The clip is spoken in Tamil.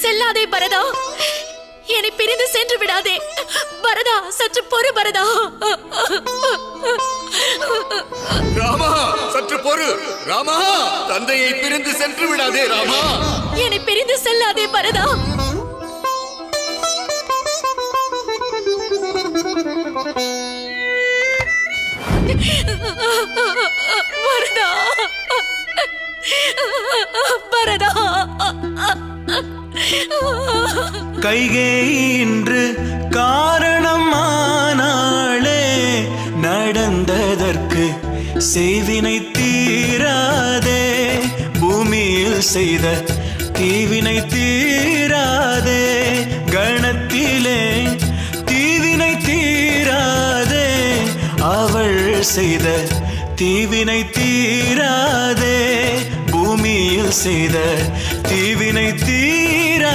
செல்லாதே பரதா, என்னை பிரிந்து சென்று விடாதே பரதா. சற்று பொறு பரதா. ராமா, சற்று பொறு ராமா. தந்தையை பிரிந்து சென்று விடாதே ராமா. என்னை பிரிந்து செல்லாதே பரதா. பரதா, பரதா. கைகேயி இன்று காரணமானாளே, நடந்ததற்கு செய்வினை தீராதே. பூமியில் செய்த தீவினை தீராதே, கணத்திலே தீவினை தீராதே. அவள் செய்த தீவினை தீராதே, பூமியில் செய்த தீவினை தீராதே.